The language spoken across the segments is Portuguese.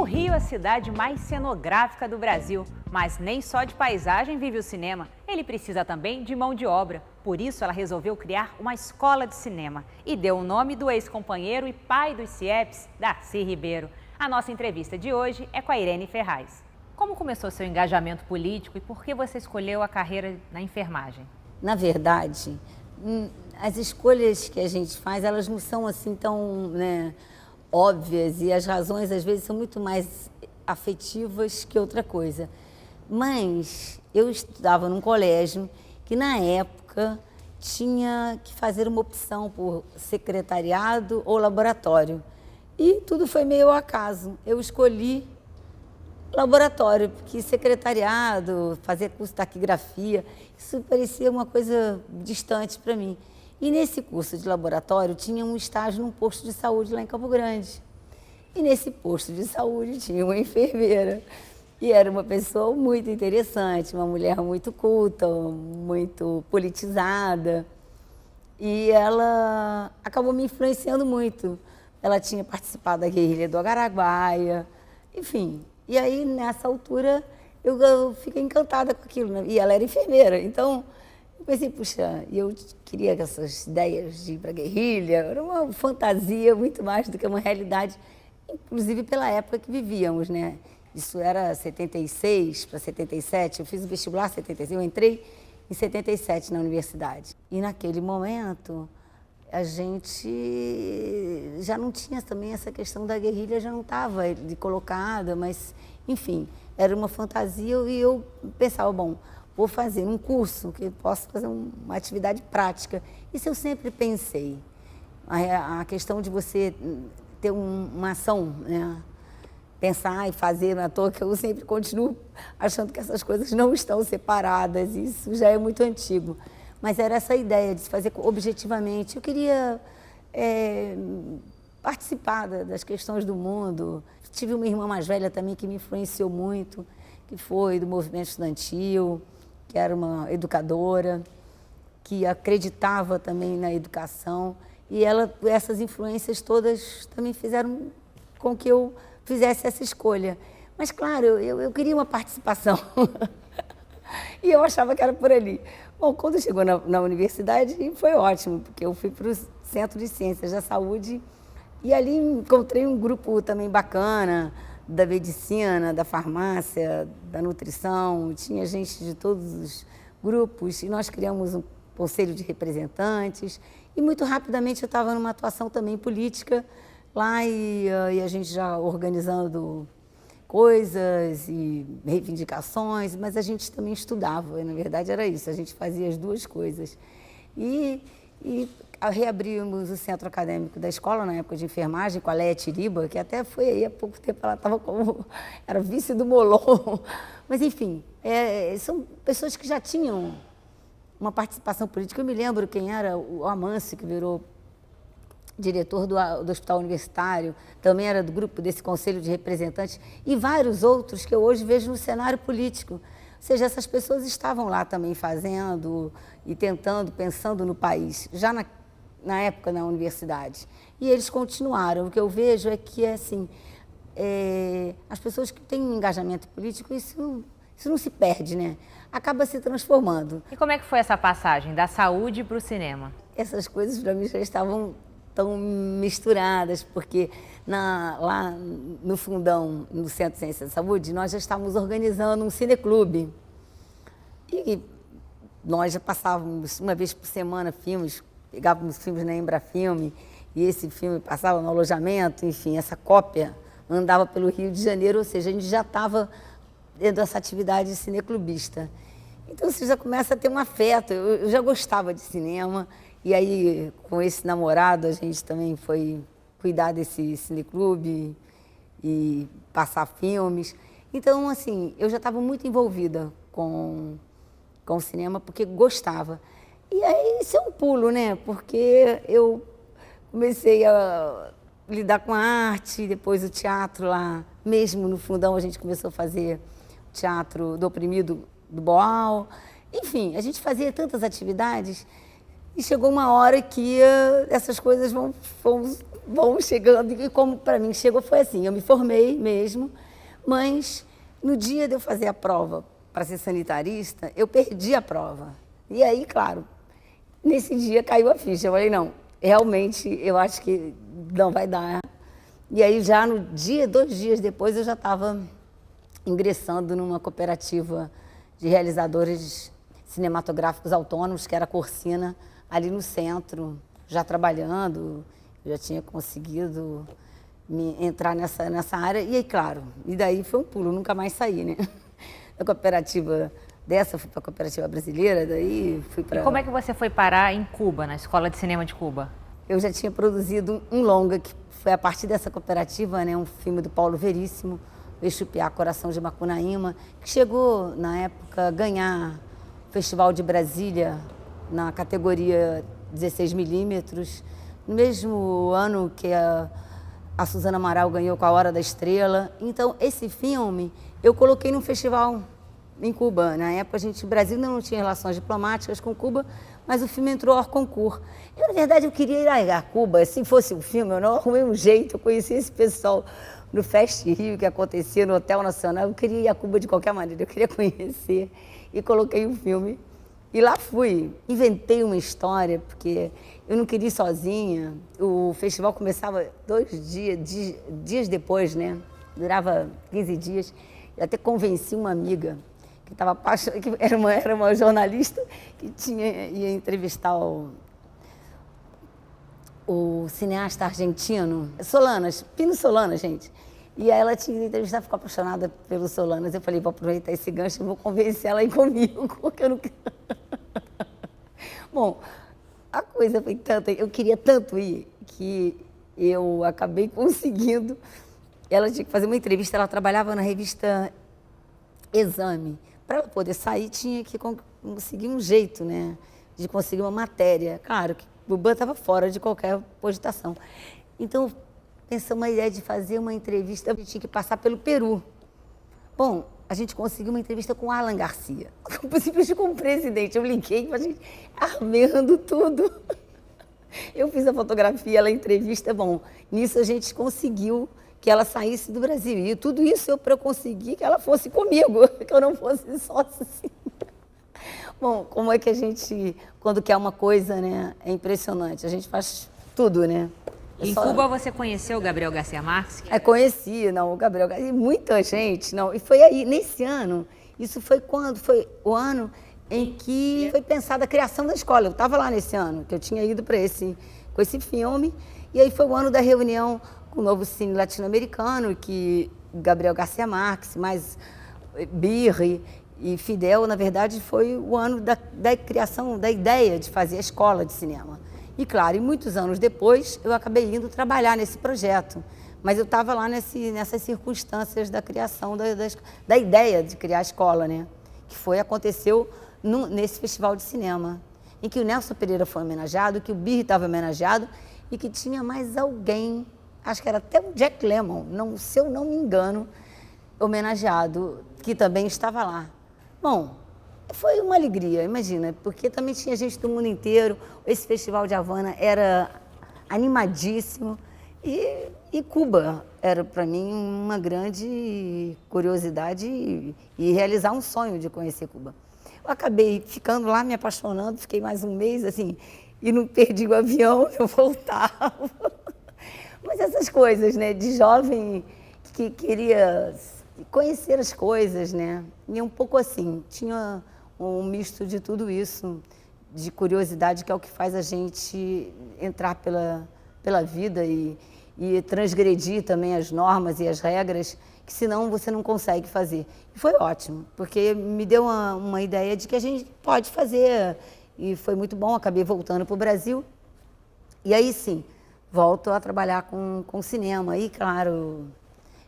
Rio é a cidade mais cenográfica do Brasil, mas nem só de paisagem vive o cinema. Ele precisa também de mão de obra. Por isso, ela resolveu criar uma escola de cinema e deu o nome do ex-companheiro e pai dos CIEPs, Darcy Ribeiro. A nossa entrevista de hoje é com a Irene Ferraz. Como começou seu engajamento político e por que você escolheu a carreira na enfermagem? Na verdade, as escolhas que a gente faz, elas não são assim tão, óbvias, e as razões às vezes são muito mais afetivas que outra coisa. Mas eu estudava num colégio que na época tinha que fazer uma opção por secretariado ou laboratório. E tudo foi meio ao acaso. Eu escolhi laboratório, porque secretariado, fazer curso de taquigrafia, isso parecia uma coisa distante para mim. E nesse curso de laboratório tinha um estágio num posto de saúde lá em Campo Grande. E nesse posto de saúde tinha uma enfermeira. E era uma pessoa muito interessante, uma mulher muito culta, muito politizada. E ela acabou me influenciando muito. Ela tinha participado da guerrilha do Araguaia, enfim. E aí, nessa altura, eu fiquei encantada com aquilo, né? E ela era enfermeira, então eu pensei, puxa, eu queria essas ideias de ir para a guerrilha, era uma fantasia muito mais do que uma realidade, inclusive pela época que vivíamos, né? Isso era 76 para 77, eu fiz o vestibular em 76, eu entrei em 77 na universidade. E naquele momento, a gente já não tinha também essa questão da guerrilha, já não estava colocada, mas, enfim, era uma fantasia e eu pensava, bom, vou fazer um curso que posso fazer uma atividade prática. Isso eu sempre pensei. A questão de você ter uma ação, né? Pensar e fazer, não é à toa que eu sempre continuo achando que essas coisas não estão separadas, isso já é muito antigo. Mas era essa ideia de se fazer objetivamente. Eu queria participar das questões do mundo. Tive uma irmã mais velha também que me influenciou muito, que foi do movimento estudantil, que era uma educadora, que acreditava também na educação. E essas influências todas também fizeram com que eu fizesse essa escolha. Mas, claro, eu queria uma participação. E eu achava que era por ali. Bom, quando chegou na universidade, foi ótimo, porque eu fui para o Centro de Ciências da Saúde e ali encontrei um grupo também bacana, da medicina, da farmácia, da nutrição, tinha gente de todos os grupos e nós criamos um conselho de representantes e muito rapidamente eu estava numa atuação também política lá e a gente já organizando coisas e reivindicações, mas a gente também estudava, e, na verdade era isso, a gente fazia as duas coisas. E reabrimos o centro acadêmico da escola, na época de enfermagem, com a Leia Tiriba, que até foi aí há pouco tempo, ela estava era vice do Molon. Mas, enfim, são pessoas que já tinham uma participação política. Eu me lembro quem era o Amâncio, que virou diretor do Hospital Universitário, também era do grupo desse Conselho de Representantes, e vários outros que eu hoje vejo no cenário político. Ou seja, essas pessoas estavam lá também fazendo e tentando, pensando no país, já na época na universidade. E eles continuaram. O que eu vejo é que, assim, as pessoas que têm um engajamento político, isso não se perde, né? Acaba se transformando. E como é que foi essa passagem da saúde para o cinema? Essas coisas, para mim, já estavam tão misturadas, porque lá no fundão, no Centro de Ciências da Saúde, nós já estávamos organizando um cineclube. E nós já passávamos uma vez por semana filmes, pegávamos filmes na Embrafilme, e esse filme passava no alojamento, enfim, essa cópia andava pelo Rio de Janeiro, ou seja, a gente já estava dentro dessa atividade cineclubista. Então você já começa a ter um afeto, eu já gostava de cinema. E aí, com esse namorado, a gente também foi cuidar desse cineclube e passar filmes. Então, assim, eu já estava muito envolvida com o cinema, porque gostava. E aí, isso é um pulo, né? Porque eu comecei a lidar com a arte, depois o teatro lá, mesmo no fundão, a gente começou a fazer teatro do Oprimido, do Boal. Enfim, a gente fazia tantas atividades. E chegou uma hora que essas coisas vão chegando, e como para mim chegou foi assim, eu me formei mesmo, mas no dia de eu fazer a prova para ser sanitarista, eu perdi a prova. E aí, claro, nesse dia caiu a ficha, eu falei, não, realmente eu acho que não vai dar. E aí já no dia, 2 dias depois, eu já estava ingressando numa cooperativa de realizadores cinematográficos autônomos, que era a Corsina, ali no centro, já trabalhando, já tinha conseguido entrar nessa área. E aí, claro, e daí foi um pulo, nunca mais saí, né? Da cooperativa dessa, fui para a cooperativa brasileira, daí fui para... E como é que você foi parar em Cuba, na Escola de Cinema de Cuba? Eu já tinha produzido um longa, que foi a partir dessa cooperativa, né, um filme do Paulo Veríssimo, Exupiá, Coração de Macunaíma, que chegou, na época, a ganhar o Festival de Brasília na categoria 16mm, no mesmo ano que a Suzana Amaral ganhou com A Hora da Estrela. Então, esse filme eu coloquei num festival em Cuba. Na época, o Brasil ainda não tinha relações diplomáticas com Cuba, mas o filme entrou hors concours. Na verdade, eu queria ir a Cuba. Se fosse o filme, eu não arrumei um jeito. Eu conheci esse pessoal no Fest Rio, que acontecia no Hotel Nacional. Eu queria ir a Cuba de qualquer maneira, eu queria conhecer. E coloquei o filme. E lá fui. Inventei uma história, porque eu não queria ir sozinha. O festival começava 2 dias depois, né? Durava 15 dias. Eu até convenci uma amiga que estava apaixonada, que era uma jornalista que ia entrevistar o cineasta argentino, Solanas, Pino Solanas, gente. E aí ela tinha que entrevistar, ficou apaixonada pelo Solanas. Eu falei, vou aproveitar esse gancho e vou convencer ela a ir comigo, porque eu não quero. Bom, a coisa foi tanta, eu queria tanto ir, que eu acabei conseguindo. Ela tinha que fazer uma entrevista, ela trabalhava na revista Exame. Para ela poder sair, tinha que conseguir um jeito, né, de conseguir uma matéria. Claro que o Buban estava fora de qualquer cogitação. Então, pensamos uma ideia de fazer uma entrevista, a gente tinha que passar pelo Peru. Bom, a gente conseguiu uma entrevista com Alan Garcia, simplesmente com o presidente. Eu liguei para a gente, armando tudo. Eu fiz a fotografia, ela a entrevista. Bom, nisso a gente conseguiu que ela saísse do Brasil. E tudo isso para eu conseguir que ela fosse comigo, que eu não fosse sócia assim. Bom, como é que a gente, quando quer uma coisa, né, é impressionante. A gente faz tudo, né? Em Cuba você conheceu o Gabriel Garcia Marques? Conheci, não, o Gabriel Garcia, muita gente, não. E foi aí, nesse ano, isso foi quando? Foi o ano em que foi pensada a criação da escola. Eu estava lá nesse ano, que eu tinha ido com esse filme, e aí foi o ano da reunião com o novo cine latino-americano, que Gabriel Garcia Marques, mais Birri e Fidel, na verdade, foi o ano da criação, da ideia de fazer a escola de cinema. E, claro, muitos anos depois, eu acabei indo trabalhar nesse projeto. Mas eu estava lá nessas circunstâncias da criação, da ideia de criar a escola, né? Que aconteceu nesse festival de cinema, em que o Nelson Pereira foi homenageado, que o Birri estava homenageado e que tinha mais alguém, acho que era até o Jack Lemmon, se eu não me engano, homenageado, que também estava lá. Bom, foi uma alegria, imagina, porque também tinha gente do mundo inteiro. Esse Festival de Havana era animadíssimo e Cuba era, para mim, uma grande curiosidade e realizar um sonho de conhecer Cuba. Eu acabei ficando lá, me apaixonando, fiquei mais um mês, assim, e não perdi o avião, eu voltava. Mas essas coisas, né, de jovem que queria conhecer as coisas, né, e um pouco assim, tinha um misto de tudo isso, de curiosidade, que é o que faz a gente entrar pela vida e transgredir também as normas e as regras, que senão você não consegue fazer. E foi ótimo, porque me deu uma ideia de que a gente pode fazer, e foi muito bom. Acabei voltando para o Brasil, e aí sim, volto a trabalhar com cinema. Aí, claro,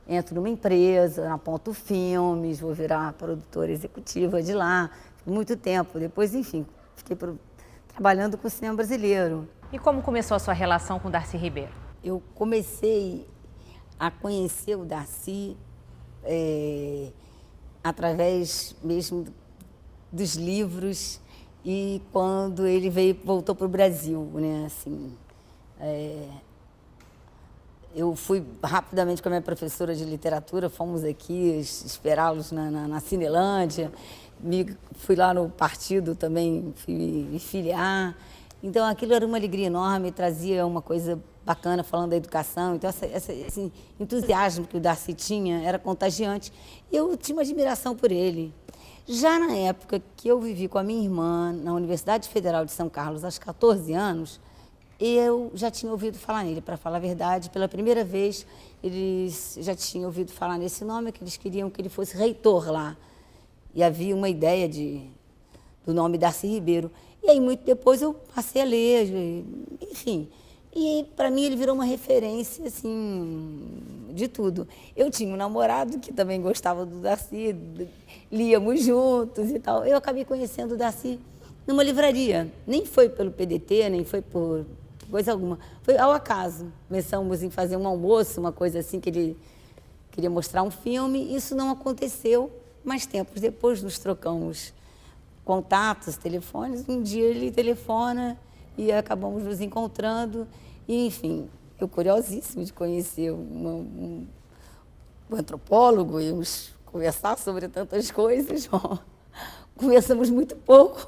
entro numa empresa, aponto filmes, vou virar produtora executiva de lá, muito tempo. Depois, enfim, fiquei trabalhando com o cinema brasileiro. E como começou a sua relação com Darcy Ribeiro? Eu comecei a conhecer o Darcy através mesmo dos livros E quando ele voltou para o Brasil, né, assim, eu fui rapidamente com a minha professora de literatura, fomos aqui esperá-los na Cinelândia, fui lá no partido também, fui me filiar. Então, aquilo era uma alegria enorme, trazia uma coisa bacana falando da educação. Então, esse entusiasmo que o Darcy tinha era contagiante. E eu tinha uma admiração por ele. Já na época que eu vivi com a minha irmã na Universidade Federal de São Carlos, aos 14 anos, eu já tinha ouvido falar nele, para falar a verdade. Pela primeira vez, eles já tinham ouvido falar nesse nome, que eles queriam que ele fosse reitor lá. E havia uma ideia do nome Darcy Ribeiro. E aí, muito depois, eu passei a ler, enfim. E, para mim, ele virou uma referência, assim, de tudo. Eu tinha um namorado que também gostava do Darcy, líamos juntos e tal. Eu acabei conhecendo o Darcy numa livraria. Nem foi pelo PDT, nem foi por coisa alguma. Foi ao acaso. Começamos em fazer um almoço, uma coisa assim, que ele queria mostrar um filme. Isso não aconteceu, mas tempos depois nos trocamos contatos, telefones. Um dia ele telefona e acabamos nos encontrando. E, enfim, eu curiosíssima de conhecer um antropólogo, íamos conversar sobre tantas coisas. Conversamos muito pouco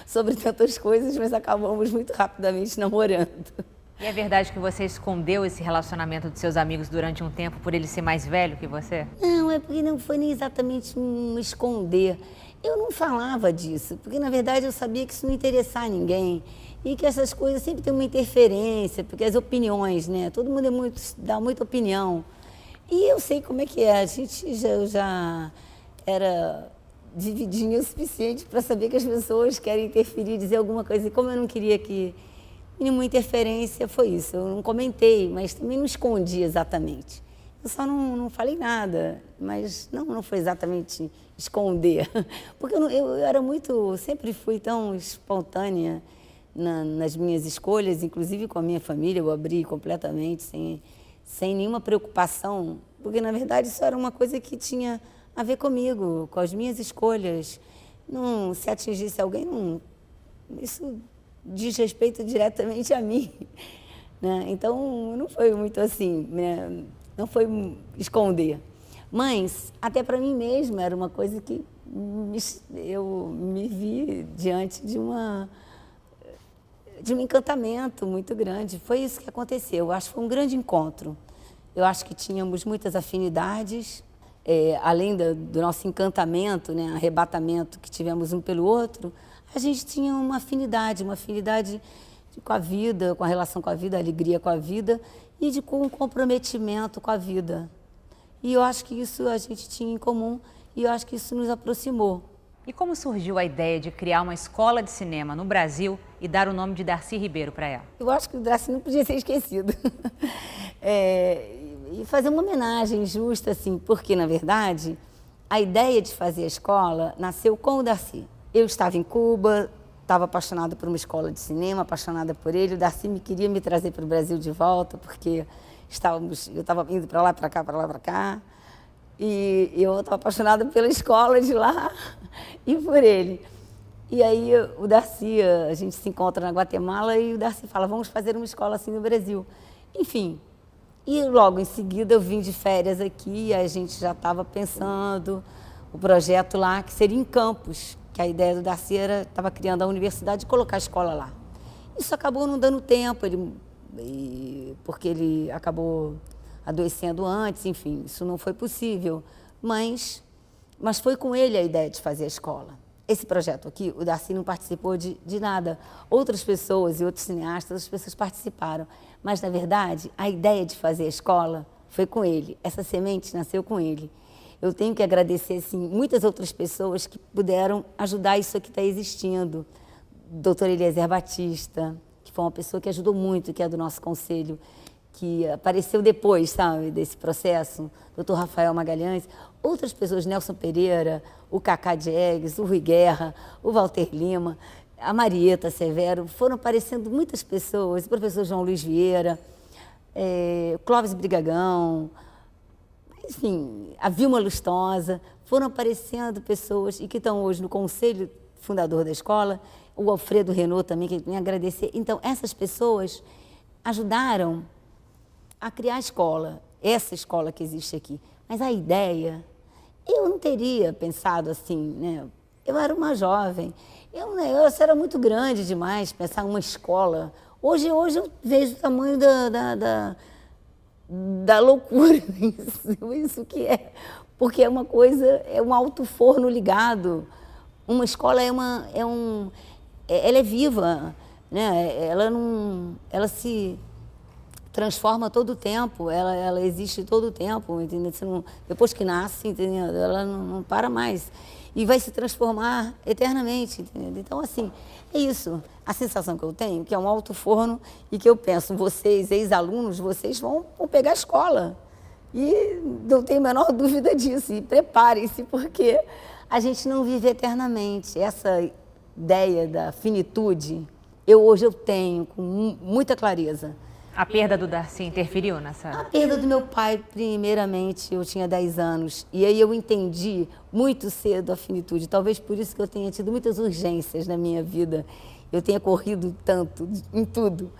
sobre tantas coisas, mas acabamos muito rapidamente namorando. E é verdade que você escondeu esse relacionamento dos seus amigos durante um tempo por ele ser mais velho que você? Não, é porque não foi nem exatamente um esconder. Eu não falava disso, porque na verdade eu sabia que isso não interessava a ninguém e que essas coisas sempre têm uma interferência, porque as opiniões, né? Todo mundo dá muita opinião. E eu sei como é que é, a gente já era dividinha o suficiente para saber que as pessoas querem interferir, dizer alguma coisa. E como eu não queria que nenhuma interferência, foi isso. Eu não comentei, mas também não escondi exatamente. Eu só não falei nada, mas não foi exatamente esconder. Porque eu era sempre fui tão espontânea nas minhas escolhas, inclusive com a minha família, eu abri completamente, sem nenhuma preocupação, porque na verdade isso era uma coisa que tinha a ver comigo, com as minhas escolhas. Não, se atingisse alguém, isso diz respeito diretamente a mim, né? Então não foi muito assim, né? Não foi esconder. Mas até para mim mesma era uma coisa que eu me vi diante de um encantamento muito grande. Foi isso que aconteceu. Eu acho que foi um grande encontro. Eu acho que tínhamos muitas afinidades, além do nosso encantamento, né, arrebatamento que tivemos um pelo outro, a gente tinha uma afinidade com a vida, com a relação com a vida, a alegria com a vida e com um comprometimento com a vida. E eu acho que isso a gente tinha em comum e eu acho que isso nos aproximou. E como surgiu a ideia de criar uma escola de cinema no Brasil e dar o nome de Darcy Ribeiro para ela? Eu acho que o Darcy não podia ser esquecido. E fazer uma homenagem justa, assim, porque, na verdade, a ideia de fazer a escola nasceu com o Darcy. Eu estava em Cuba, estava apaixonada por uma escola de cinema, apaixonada por ele. O Darcy queria me trazer para o Brasil de volta, porque eu estava indo para lá, para cá, para lá, para cá. E eu estava apaixonada pela escola de lá e por ele. E aí o Darcy, a gente se encontra na Guatemala e o Darcy fala, vamos fazer uma escola assim no Brasil. Enfim, e logo em seguida eu vim de férias aqui e a gente já estava pensando o projeto lá, que seria em Campos, que a ideia do Darcy estava criando a universidade e colocar a escola lá. Isso acabou não dando tempo, porque ele acabou adoecendo antes, enfim, isso não foi possível, mas foi com ele a ideia de fazer a escola. Esse projeto aqui, o Darcy não participou de nada. Outras pessoas e outros cineastas, outras pessoas participaram. Mas, na verdade, a ideia de fazer a escola foi com ele. Essa semente nasceu com ele. Eu tenho que agradecer, assim, muitas outras pessoas que puderam ajudar isso aqui estar existindo. Dr. Eliezer Batista, que foi uma pessoa que ajudou muito, que é do nosso conselho, que apareceu depois, sabe, desse processo, Dr. Rafael Magalhães, outras pessoas, Nelson Pereira, o Cacá Diegues, o Rui Guerra, o Walter Lima, a Marieta Severo, foram aparecendo muitas pessoas, o professor João Luiz Vieira, Clóvis Brigagão, enfim, a Vilma Lustosa, foram aparecendo pessoas e que estão hoje no conselho fundador da escola, o Alfredo Renault também, que tem que agradecer. Então, essas pessoas ajudaram a criar a escola, essa escola que existe aqui. Mas a ideia, eu não teria pensado assim, né? Eu era uma jovem, eu era muito grande demais pensar em uma escola. Hoje eu vejo o tamanho da loucura isso que é. Porque é uma coisa, é um alto forno ligado. Uma escola ela é viva, né? Ela se transforma todo o tempo, ela existe todo o tempo, entendeu? Depois que nasce, entendeu? Ela não para mais. E vai se transformar eternamente, entendeu? Então, assim, é isso. A sensação que eu tenho, que é um alto forno, e que eu penso, vocês, ex-alunos, vocês vão pegar a escola. E não tenho a menor dúvida disso. E preparem-se, porque a gente não vive eternamente. Essa ideia da finitude, hoje eu tenho com muita clareza. A perda do Darcy interferiu nessa? A perda do meu pai, primeiramente, eu tinha 10 anos. E aí eu entendi muito cedo a finitude. Talvez por isso que eu tenha tido muitas urgências na minha vida. Eu tenha corrido tanto em tudo.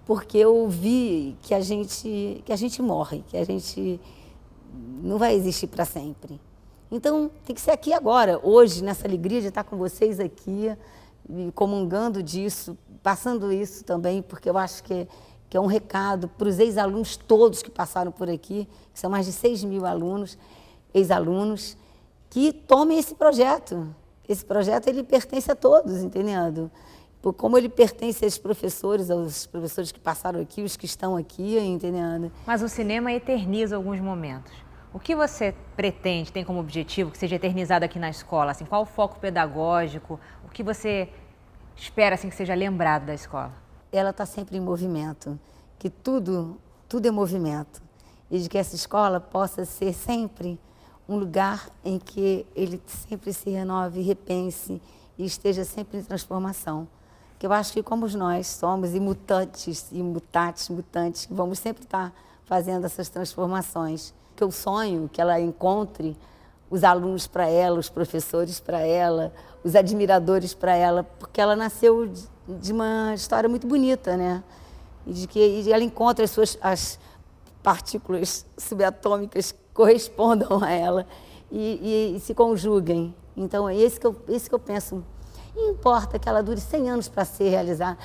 Porque eu vi que a gente morre, que a gente não vai existir para sempre. Então, tem que ser aqui agora, hoje, nessa alegria de estar com vocês aqui, comungando disso, passando isso também, porque eu acho que é um recado para os ex-alunos todos que passaram por aqui, que são mais de 6 mil alunos, ex-alunos, que tomem esse projeto. Esse projeto, ele pertence a todos, entendendo? Como ele pertence aos professores que passaram aqui, os que estão aqui, entendendo? Mas o cinema eterniza alguns momentos. O que você pretende, tem como objetivo que seja eternizado aqui na escola? Assim, qual o foco pedagógico? O que você espera assim, que seja lembrado da escola? Ela está sempre em movimento, que tudo é movimento. E de que essa escola possa ser sempre um lugar em que ele sempre se renove, repense e esteja sempre em transformação. Que eu acho que como nós somos mutantes, vamos sempre estar fazendo essas transformações. Que eu sonho que ela encontre os alunos para ela, os professores para ela, os admiradores para ela, porque ela nasceu de uma história muito bonita, né? E ela encontra as partículas subatômicas que correspondam a ela e se conjuguem. Então, é esse que eu penso. E importa que ela dure 100 anos para ser realizada,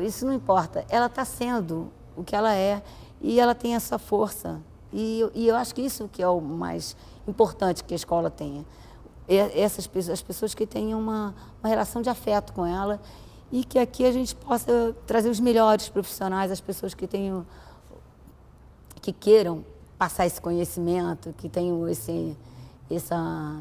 isso não importa. Ela está sendo o que ela é e ela tem essa força. E eu acho que isso que é o mais importante que a escola tenha. As pessoas que tenham uma relação de afeto com ela e que aqui a gente possa trazer os melhores profissionais, as pessoas que queiram passar esse conhecimento, que tenham essa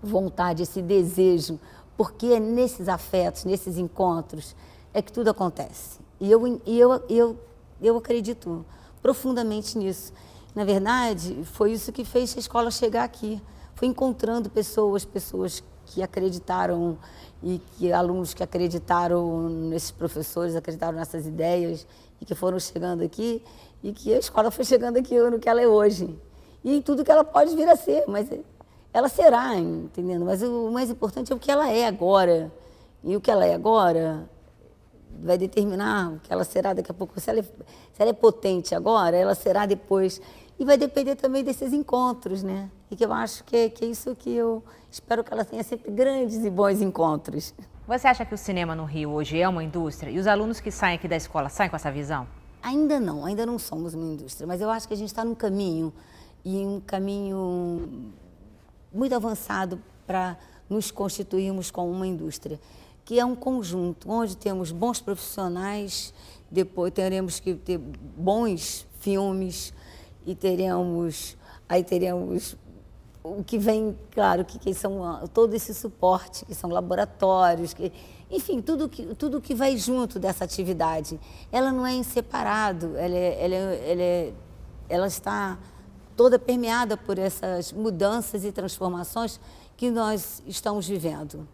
vontade, esse desejo, porque é nesses afetos, nesses encontros, é que tudo acontece. E eu acredito profundamente nisso. Na verdade, foi isso que fez a escola chegar aqui. Foi encontrando pessoas que acreditaram alunos que acreditaram nesses professores, acreditaram nessas ideias e que foram chegando aqui e que a escola foi chegando aqui no que ela é hoje. E em tudo que ela pode vir a ser, mas ela será, entendendo? Mas o mais importante é o que ela é agora. E o que ela é agora vai determinar o que ela será daqui a pouco. Se ela é potente agora, ela será depois. E vai depender também desses encontros, né? E que eu acho que é isso que eu espero que ela tenha sempre grandes e bons encontros. Você acha que o cinema no Rio hoje é uma indústria? E os alunos que saem aqui da escola saem com essa visão? Ainda não somos uma indústria, mas eu acho que a gente está num caminho, e um caminho muito avançado para nos constituirmos como uma indústria, que é um conjunto onde temos bons profissionais, depois teremos que ter bons filmes e teremos o que vem, claro, que são todo esse suporte, que são laboratórios, enfim, tudo que vai junto dessa atividade. Ela não é em separado, ela está toda permeada por essas mudanças e transformações que nós estamos vivendo.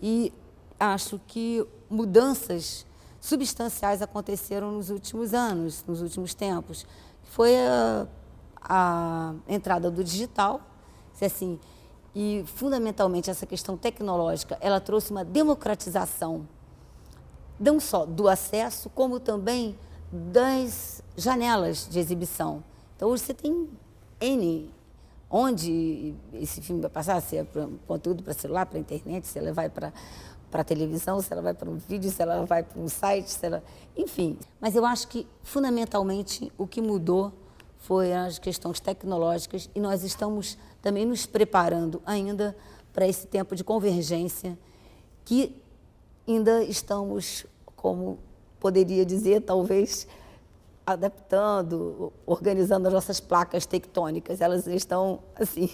E acho que mudanças substanciais aconteceram nos últimos anos, nos últimos tempos. Foi a entrada do digital, assim, e, fundamentalmente, essa questão tecnológica, ela trouxe uma democratização, não só do acesso, como também das janelas de exibição. Então, hoje você tem N, onde esse filme vai passar, se é conteúdo para celular, para internet, se ela vai para televisão, se ela vai para um vídeo, se ela vai para um site, enfim. Mas eu acho que, fundamentalmente, o que mudou foi as questões tecnológicas e nós estamos também nos preparando ainda para esse tempo de convergência que ainda estamos, como poderia dizer, talvez, adaptando, organizando as nossas placas tectônicas. Elas estão, assim,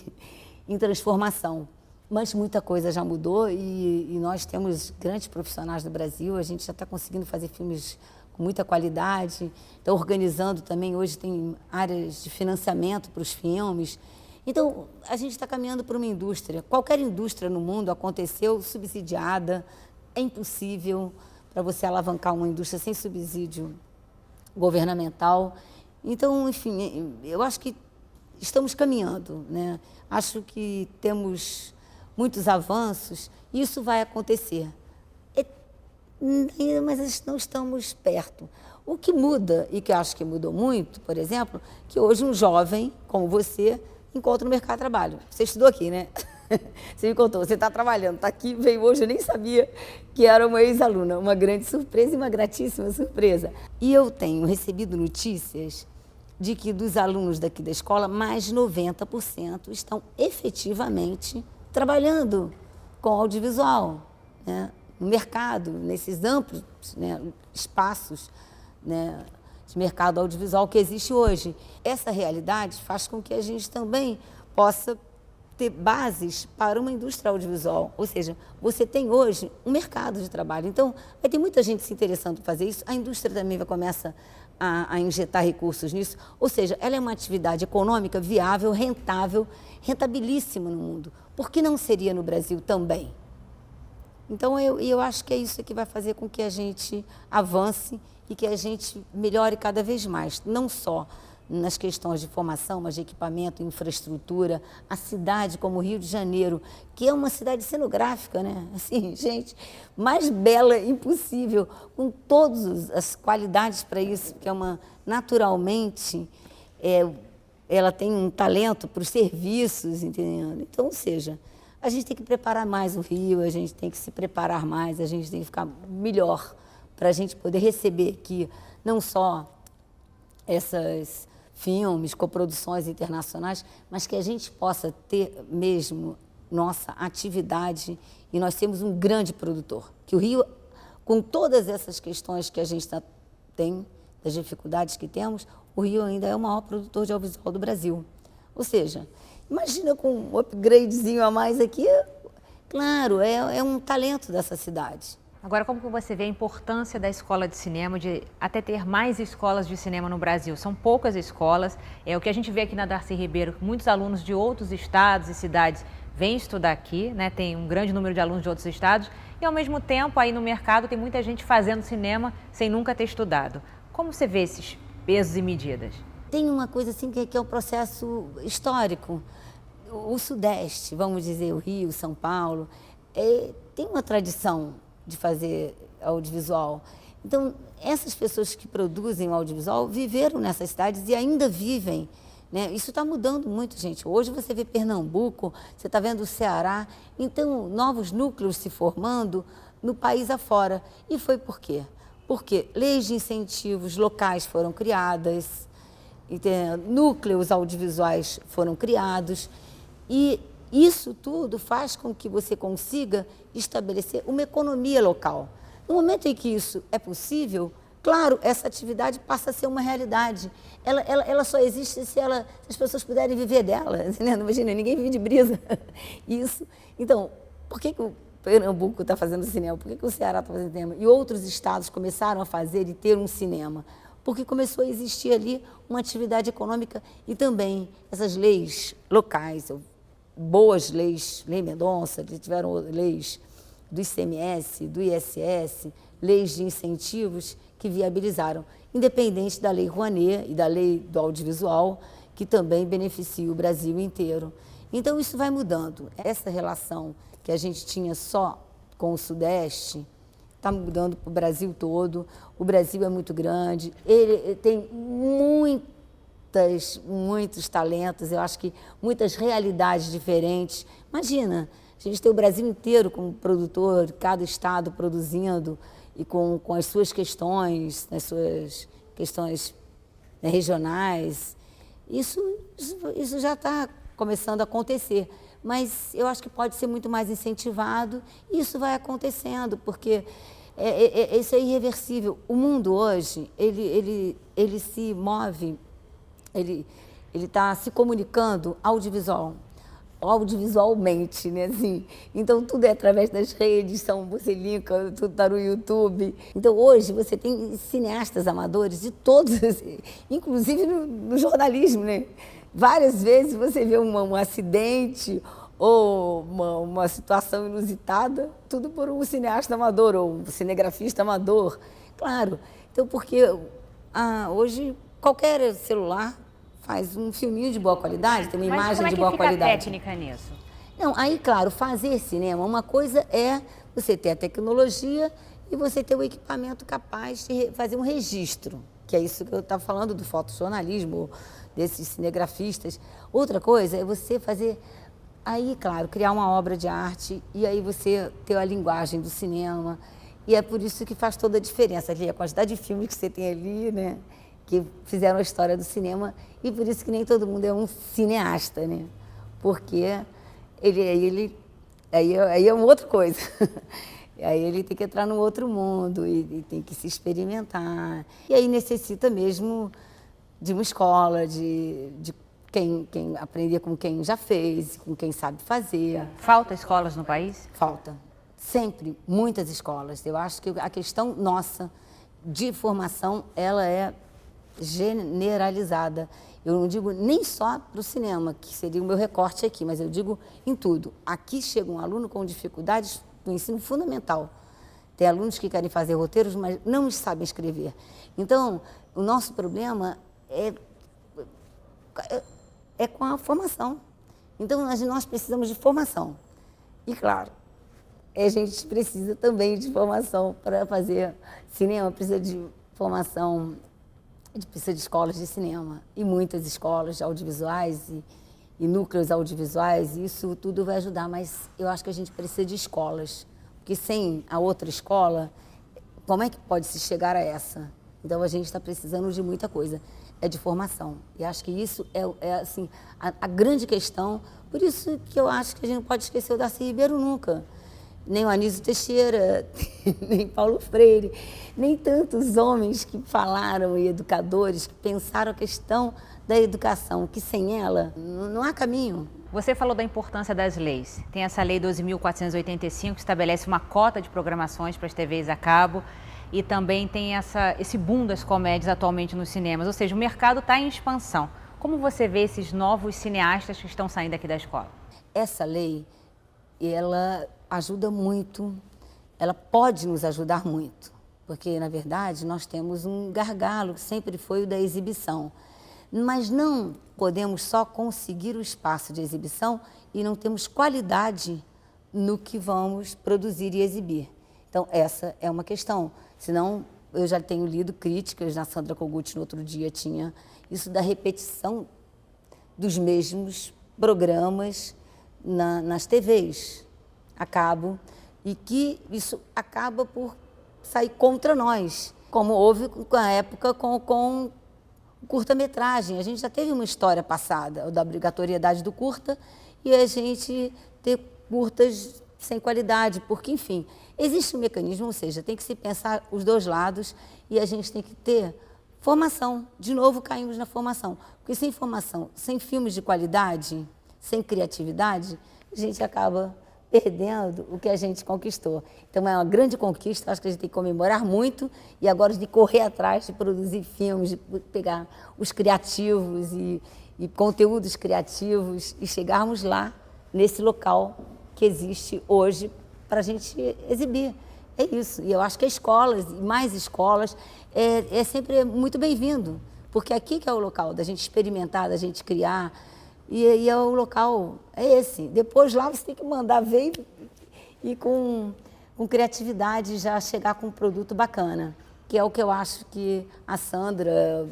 em transformação. Mas muita coisa já mudou e nós temos grandes profissionais do Brasil, a gente já está conseguindo fazer filmes com muita qualidade, está organizando também, hoje tem áreas de financiamento para os filmes. Então, a gente está caminhando para uma indústria. Qualquer indústria no mundo aconteceu subsidiada, é impossível para você alavancar uma indústria sem subsídio governamental. Então, enfim, eu acho que estamos caminhando, né? Acho que temos muitos avanços e isso vai acontecer. Mas não estamos perto. O que muda, e que eu acho que mudou muito, por exemplo, que hoje um jovem como você encontra no mercado de trabalho. Você estudou aqui, né? Você me contou, você está trabalhando, está aqui, veio hoje, eu nem sabia que era uma ex-aluna. Uma grande surpresa e uma gratíssima surpresa. E eu tenho recebido notícias de que dos alunos daqui da escola, mais de 90% estão efetivamente trabalhando com audiovisual, né, no mercado, nesses amplos, né, espaços, né, de mercado audiovisual que existe hoje. Essa realidade faz com que a gente também possa ter bases para uma indústria audiovisual, ou seja, você tem hoje um mercado de trabalho. Então, vai ter muita gente se interessando em fazer isso, a indústria também vai começar a injetar recursos nisso, ou seja, ela é uma atividade econômica viável, rentável, rentabilíssima no mundo. Por que não seria no Brasil também? Então, eu acho que é isso que vai fazer com que a gente avance e que a gente melhore cada vez mais, não só nas questões de formação, mas de equipamento, infraestrutura, a cidade como o Rio de Janeiro, que é uma cidade cenográfica, né? Assim, gente, mais bela impossível, com todas as qualidades para isso, que é uma, naturalmente, ela tem um talento para os serviços, entendeu? Então, ou seja, a gente tem que preparar mais o Rio, a gente tem que se preparar mais, a gente tem que ficar melhor para a gente poder receber aqui não só essas filmes, coproduções internacionais, mas que a gente possa ter mesmo nossa atividade e nós temos um grande produtor. Que o Rio, com todas essas questões que a gente tem, das dificuldades que temos, o Rio ainda é o maior produtor de audiovisual do Brasil. Ou seja, imagina com um upgradezinho a mais aqui, claro, é um talento dessa cidade. Agora, como que você vê a importância da escola de cinema, de até ter mais escolas de cinema no Brasil? São poucas escolas, é o que a gente vê aqui na Darcy Ribeiro, muitos alunos de outros estados e cidades vêm estudar aqui, né? Tem um grande número de alunos de outros estados e, ao mesmo tempo, aí no mercado tem muita gente fazendo cinema sem nunca ter estudado. Como você vê esses pesos e medidas? Tem uma coisa assim que é um processo histórico. O Sudeste, vamos dizer, o Rio, São Paulo, tem uma tradição de fazer audiovisual. Então, essas pessoas que produzem o audiovisual viveram nessas cidades e ainda vivem, né? Isso está mudando muito, gente. Hoje você vê Pernambuco, você está vendo o Ceará, então novos núcleos se formando no país afora. E foi por quê? Porque leis de incentivos locais foram criadas, núcleos audiovisuais foram criados e isso tudo faz com que você consiga estabelecer uma economia local. No momento em que isso é possível, claro, essa atividade passa a ser uma realidade. Ela só existe se as pessoas puderem viver dela. Né? Não imagina, ninguém vive de brisa. Isso. Então, por que o Pernambuco está fazendo cinema? Por que o Ceará está fazendo cinema? E outros estados começaram a fazer e ter um cinema? Porque começou a existir ali uma atividade econômica e também essas leis locais, boas leis, Lei Mendonça, que tiveram leis do ICMS, do ISS, leis de incentivos que viabilizaram, independente da Lei Rouanet e da Lei do Audiovisual, que também beneficia o Brasil inteiro. Então isso vai mudando. Essa relação que a gente tinha só com o Sudeste está mudando para o Brasil todo. O Brasil é muito grande, ele tem muitos talentos, eu acho que muitas realidades diferentes. Imagina, a gente tem o Brasil inteiro como produtor, cada estado produzindo e com as suas questões, né, regionais. Isso já está começando a acontecer, mas eu acho que pode ser muito mais incentivado e isso vai acontecendo, porque isso é irreversível. O mundo hoje, ele se move, ele está se comunicando audiovisualmente, né? Assim, então tudo é através das redes, você linka, tudo está no YouTube. Então hoje você tem cineastas amadores de todos, inclusive no jornalismo, né? Várias vezes você vê um acidente ou uma situação inusitada, tudo por um cineasta amador ou um cinegrafista amador. Claro, então porque hoje qualquer celular faz um filminho de boa qualidade, tem uma imagem de boa qualidade. Mas como é que fica a técnica nisso? Não, aí, claro, fazer cinema, uma coisa é você ter a tecnologia e você ter o equipamento capaz de fazer um registro, que é isso que eu estava falando do fotojornalismo, desses cinegrafistas. Outra coisa é você fazer, aí, claro, criar uma obra de arte e aí você ter a linguagem do cinema. E é por isso que faz toda a diferença ali, a quantidade de filmes que você tem ali, né, que fizeram a história do cinema, e por isso que nem todo mundo é um cineasta, né? Porque aí é uma outra coisa. Aí ele tem que entrar num outro mundo e tem que se experimentar. E aí necessita mesmo de uma escola, de quem aprender com quem já fez, com quem sabe fazer. Falta escolas no país? Falta. Sempre, muitas escolas. Eu acho que a questão nossa de formação, ela é generalizada. Eu não digo nem só para o cinema, que seria o meu recorte aqui, mas eu digo em tudo. Aqui chega um aluno com dificuldades no ensino fundamental. Tem alunos que querem fazer roteiros, mas não sabem escrever. Então, o nosso problema é com a formação. Então, nós precisamos de formação. E, claro, a gente precisa também de formação para fazer cinema, precisa de formação, a gente precisa de escolas de cinema e muitas escolas audiovisuais e núcleos audiovisuais, e isso tudo vai ajudar, mas eu acho que a gente precisa de escolas, porque sem a outra escola, como é que pode se chegar a essa? Então a gente está precisando de muita coisa, é de formação, e acho que isso é assim, a grande questão, por isso que eu acho que a gente não pode esquecer o Darcy Ribeiro nunca. Nem o Anísio Teixeira, nem Paulo Freire, nem tantos homens que falaram e educadores que pensaram a questão da educação, que sem ela não há caminho. Você falou da importância das leis. Tem essa lei 12.485 que estabelece uma cota de programações para as TVs a cabo e também tem esse boom das comédias atualmente nos cinemas, ou seja, o mercado está em expansão. Como você vê esses novos cineastas que estão saindo aqui da escola? Essa lei, ela ajuda muito, ela pode nos ajudar muito, porque, na verdade, nós temos um gargalo que sempre foi o da exibição, mas não podemos só conseguir o espaço de exibição e não temos qualidade no que vamos produzir e exibir. Então, essa é uma questão, senão eu já tenho lido críticas, na Sandra Kogut no outro dia tinha isso da repetição dos mesmos programas nas TVs a cabo, e que isso acaba por sair contra nós, como houve com a época com curta-metragem. A gente já teve uma história passada, da obrigatoriedade do curta, e a gente ter curtas sem qualidade, porque, enfim, existe um mecanismo, ou seja, tem que se pensar os dois lados e a gente tem que ter formação. De novo, caímos na formação, porque sem formação, sem filmes de qualidade, sem criatividade, a gente acaba perdendo o que a gente conquistou. Então, é uma grande conquista, acho que a gente tem que comemorar muito e agora a gente tem que correr atrás de produzir filmes, de pegar os criativos e conteúdos criativos e chegarmos lá, nesse local que existe hoje para a gente exibir. É isso. E eu acho que escolas, e mais escolas, é sempre muito bem-vindo, porque aqui que é o local da gente experimentar, da gente criar E aí o local é esse. Depois lá você tem que mandar ver e com criatividade já chegar com um produto bacana, que é o que eu acho que a Sandra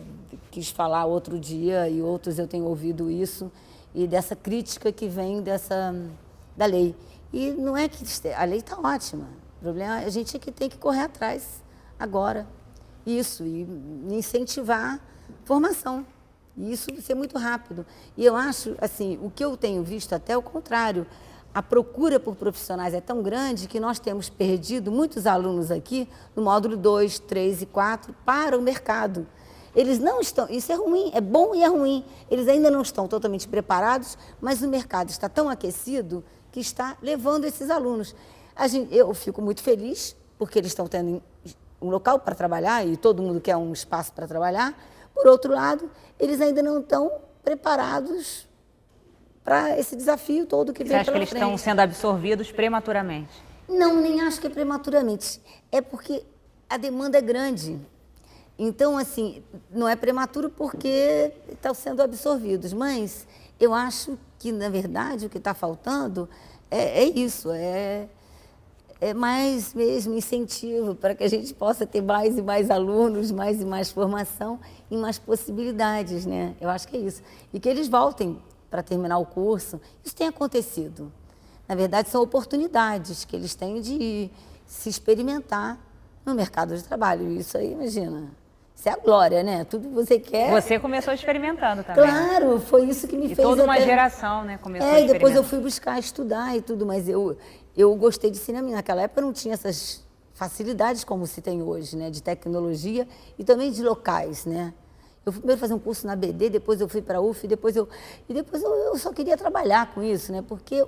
quis falar outro dia e outros eu tenho ouvido isso, e dessa crítica que vem da lei. E não é que a lei está ótima, o problema é a gente que tem que correr atrás agora, isso, e incentivar formação. E isso ser muito rápido. E eu acho, assim, o que eu tenho visto até o contrário, a procura por profissionais é tão grande que nós temos perdido muitos alunos aqui no módulo 2, 3 e 4 para o mercado. Eles não estão, isso é ruim, é bom e é ruim. Eles ainda não estão totalmente preparados, mas o mercado está tão aquecido que está levando esses alunos. Eu fico muito feliz porque eles estão tendo um local para trabalhar e todo mundo quer um espaço para trabalhar. Por outro lado, eles ainda não estão preparados para esse desafio todo que vem pela frente. Você acha que eles estão sendo absorvidos prematuramente? Não, nem acho que é prematuramente. É porque a demanda é grande. Então, assim, não é prematuro porque estão sendo absorvidos. Mas eu acho que, na verdade, o que está faltando é isso, é mais mesmo incentivo para que a gente possa ter mais e mais alunos, mais e mais formação e mais possibilidades, né? Eu acho que é isso. E que eles voltem para terminar o curso. Isso tem acontecido. Na verdade, são oportunidades que eles têm de se experimentar no mercado de trabalho. Isso aí, imagina, isso é a glória, né? Tudo que você quer... Você começou experimentando também. Claro, foi isso que me fez... E toda uma geração, né, começou a experimentar. E depois eu fui buscar estudar e tudo, mas eu gostei de cinema. Naquela época não tinha essas facilidades como se tem hoje, né? De tecnologia e também de locais, né? Eu fui primeiro fazer um curso na BD, depois eu fui para a UF, depois eu só queria trabalhar com isso, né? Porque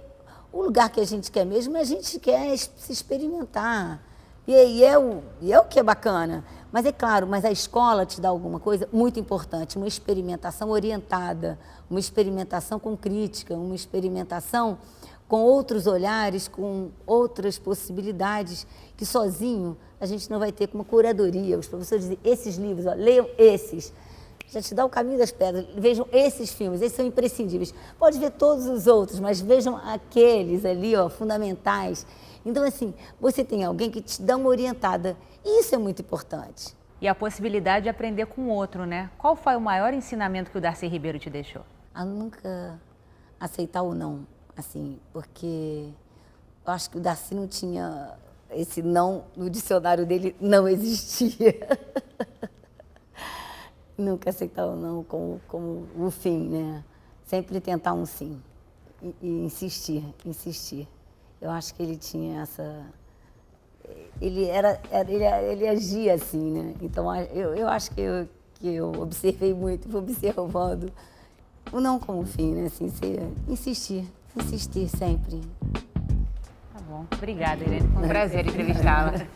o lugar que a gente quer mesmo, a gente quer se experimentar. E é o que é bacana. Mas é claro, mas a escola te dá alguma coisa muito importante, uma experimentação orientada, uma experimentação com crítica, uma experimentação com outros olhares, com outras possibilidades, que sozinho a gente não vai ter, como curadoria. Os professores dizem, esses livros, ó, leiam esses. Já te dá o caminho das pedras, vejam esses filmes, esses são imprescindíveis. Pode ver todos os outros, mas vejam aqueles ali, ó, fundamentais. Então, assim, você tem alguém que te dá uma orientada. Isso é muito importante. E a possibilidade de aprender com o outro, né? Qual foi o maior ensinamento que o Darcy Ribeiro te deixou? A nunca aceitar o não, assim, porque eu acho que o Darcy não tinha... Esse não, no dicionário dele, não existia. Nunca aceitar o não como o fim, né? Sempre tentar um sim. E insistir. Eu acho que ele tinha essa... Ele agia assim, né? Então, eu acho que eu observei muito, fui observando o não como fim, né? Assim, insistir sempre. Tá bom. Obrigada, Irene. Foi um prazer entrevistá-la.